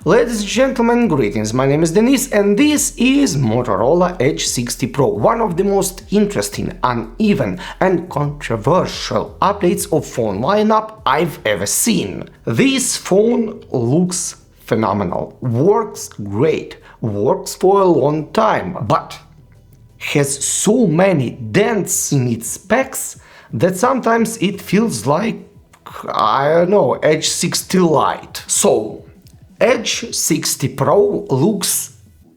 Ladies and gentlemen, greetings, my name is Denis and this is Motorola Edge 60 Pro, one of the most interesting, uneven and controversial updates of phone lineup I've ever seen. This phone looks phenomenal, works great, works for a long time, but has so many dents in its specs that sometimes it feels like, I don't know, Edge 60 Lite. So, Edge 60 Pro looks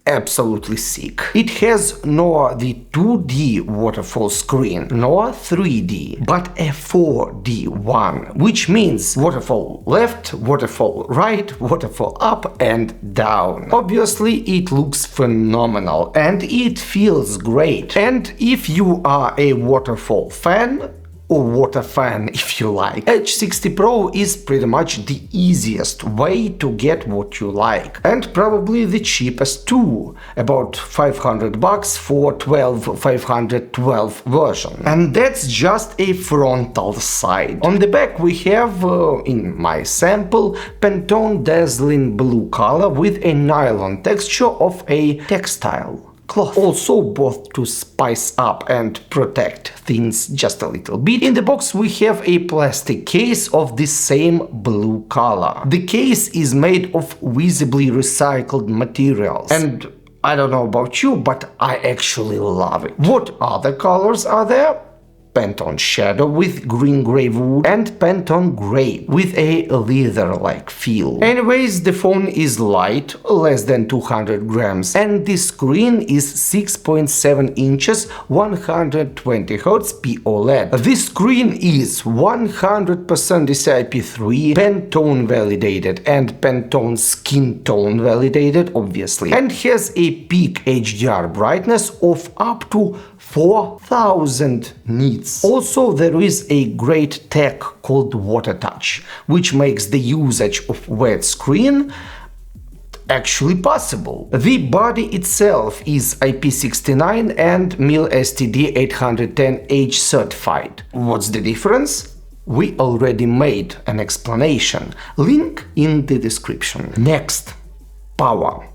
absolutely sick. It has not the 2D waterfall screen, nor 3D, but a 4D one, which means waterfall left, waterfall right, waterfall up and down. Obviously, it looks phenomenal and it feels great. And if you are a waterfall fan, or water fan if you like, Edge 60 Pro is pretty much the easiest way to get what you like, and probably the cheapest too, about $500 for 512 version. And that's just a frontal side. On the back we have, in my sample, Pantone dazzling blue color with a nylon texture of a textile cloth. Also both to spice up and protect things just a little bit. In the box we have a plastic case of the same blue color. The case is made of visibly recycled materials, and I don't know about you, but I actually love it. What other colors are there? Pantone Shadow with green-gray wood and Pantone Gray with a leather-like feel. Anyways, the phone is light, less than 200 grams, and the screen is 6.7 inches, 120Hz POLED. The screen is 100% DCI-P3, Pantone validated and Pantone skin tone validated, obviously, and has a peak HDR brightness of up to 4000 nits. Also, there is a great tech called Water Touch, which makes the usage of wet screen actually possible. The body itself is IP69 and MIL STD 810H certified. What's the difference? We already made an explanation. Link in the description. Next, power.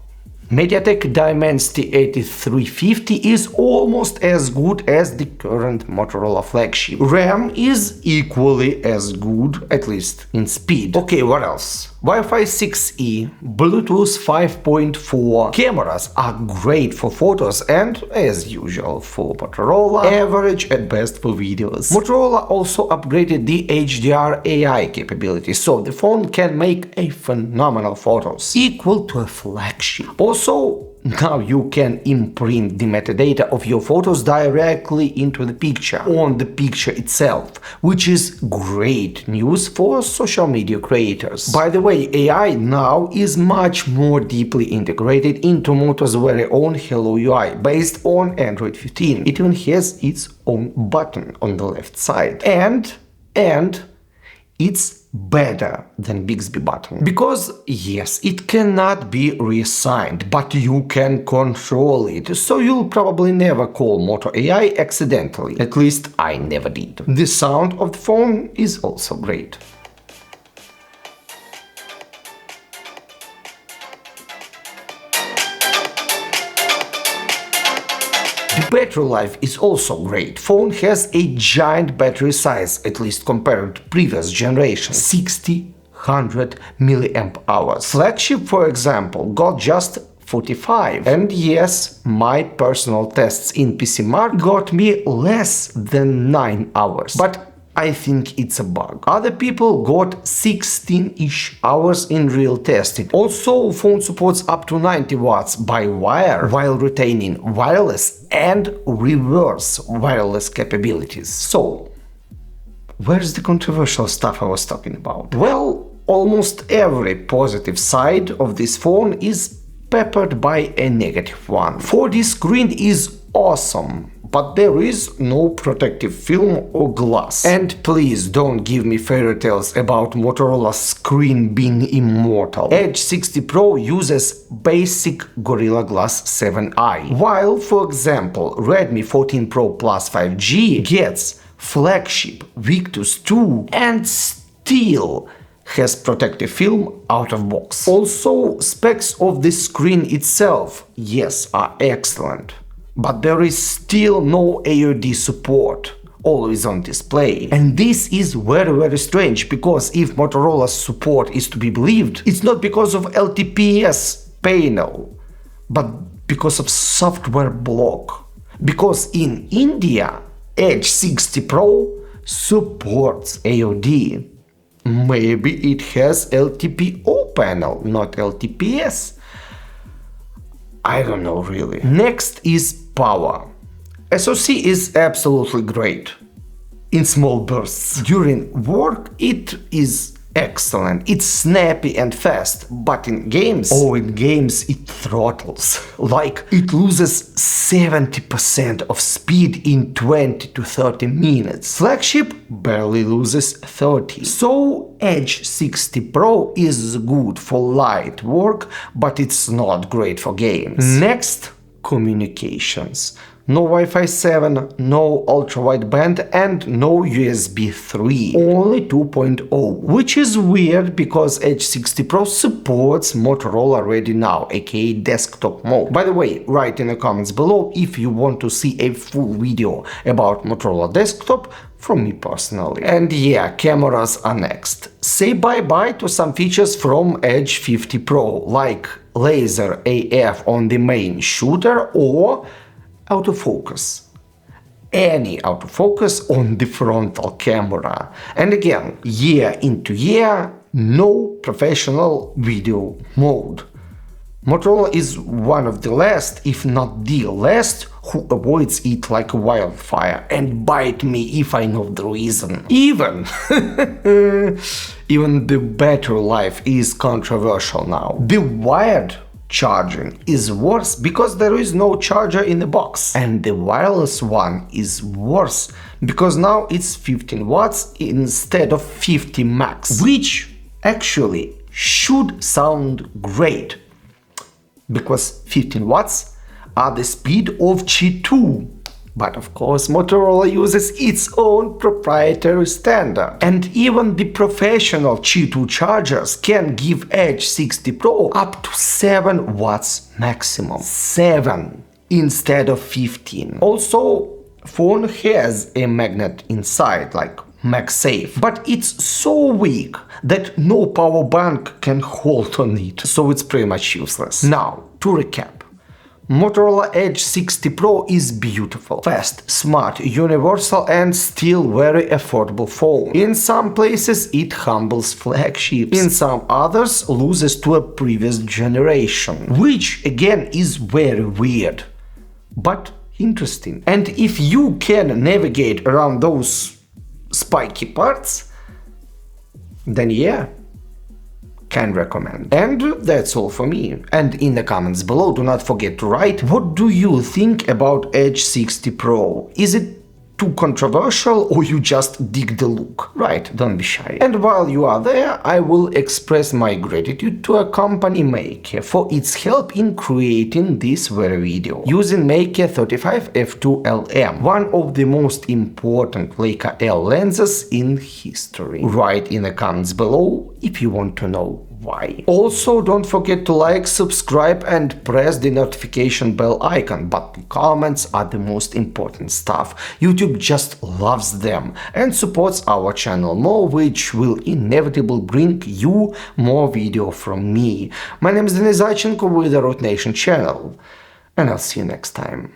MediaTek Dimensity 8350 is almost as good as the current Motorola flagship. RAM is equally as good, at least in speed. Okay, what else? Wi-Fi 6E, Bluetooth 5.4, cameras are great for photos and, as usual for Motorola, average at best for videos. Motorola also upgraded the HDR AI capability, so the phone can make a phenomenal photos, equal to a flagship. Also, now you can imprint the metadata of your photos directly into the picture, on the picture itself, which is great news for social media creators. By the way, AI now is much more deeply integrated into Moto's very own Hello UI, based on Android 15. It even has its own button on the left side. And it's better than Bixby button. Because, yes, it cannot be reassigned, but you can control it, so you'll probably never call Moto AI accidentally. At least I never did. The sound of the phone is also great. The battery life is also great. Phone has a giant battery size, at least compared to previous generations, 6,100 mAh. Flagship, for example, got just 45. And yes, my personal tests in PCMark got me less than 9 hours. But I think it's a bug. Other people got 16-ish hours in real testing. Also, phone supports up to 90 watts by wire while retaining wireless and reverse wireless capabilities. So, where's the controversial stuff I was talking about? Well, almost every positive side of this phone is peppered by a negative one. 4D screen is awesome, but there is no protective film or glass. And please don't give me fairy tales about Motorola's screen being immortal. Edge 60 Pro uses basic Gorilla Glass 7i, while, for example, Redmi 14 Pro Plus 5G gets flagship Victus 2 and still has protective film out of box. Also, specs of the screen itself, yes, are excellent, but there is still no AOD support, always on display. And this is very strange, because if Motorola's support is to be believed, it's not because of LTPS panel, but because of software block. Because in India, Edge 60 Pro supports AOD. Maybe it has LTPO panel, not LTPS. I don't know really. Next is power. SoC is absolutely great in small bursts. During work it is excellent, it's snappy and fast, but in games, it throttles. Like, it loses 70% of speed in 20 to 30 minutes. Flagship barely loses 30. So Edge 60 Pro is good for light work, but it's not great for games. Next, communications. No Wi-Fi 7, no ultra-wideband, and no USB 3. Only 2.0, which is weird because Edge 60 Pro supports Motorola Ready Now, aka desktop mode. By the way, write in the comments below if you want to see a full video about Motorola desktop from me personally. And yeah, cameras are next. Say bye-bye to some features from Edge 50 Pro, like laser AF on the main shooter or autofocus. Any autofocus on the frontal camera. And again, year into year, no professional video mode. Motorola is one of the last, if not the last, who avoids it like wildfire. And bite me if I know the reason. Even the battery life is controversial now. The wired charging is worse because there is no charger in the box, and the wireless one is worse because now it's 15 watts instead of 50 max, which actually should sound great because 15 watts are the speed of Qi 2. But of course Motorola uses its own proprietary standard. And even the professional Qi 2 chargers can give Edge 60 Pro up to 7 watts maximum. 7 instead of 15. Also, phone has a magnet inside, like MagSafe, but it's so weak that no power bank can hold on it, so it's pretty much useless. Now, to recap. Motorola Edge 60 Pro is beautiful, fast, smart, universal and still very affordable phone. In some places it humbles flagships, in some others loses to a previous generation, which again is very weird, but interesting. And if you can navigate around those spiky parts, then yeah, can recommend. And that's all for me. And in the comments below, do not forget to write what do you think about Edge 60 Pro. Is it too controversial or you just dig the look? Right, don't be shy. And while you are there, I will express my gratitude to a company Maker for its help in creating this very video, using Maker 35 f2.LM, one of the most important Leica L lenses in history. Write in the comments below if you want to know why. Also, don't forget to like, subscribe and press the notification bell icon, but the comments are the most important stuff. YouTube just loves them and supports our channel more, which will inevitably bring you more video from me. My name is Denis with the Root-Nation channel, and I'll see you next time.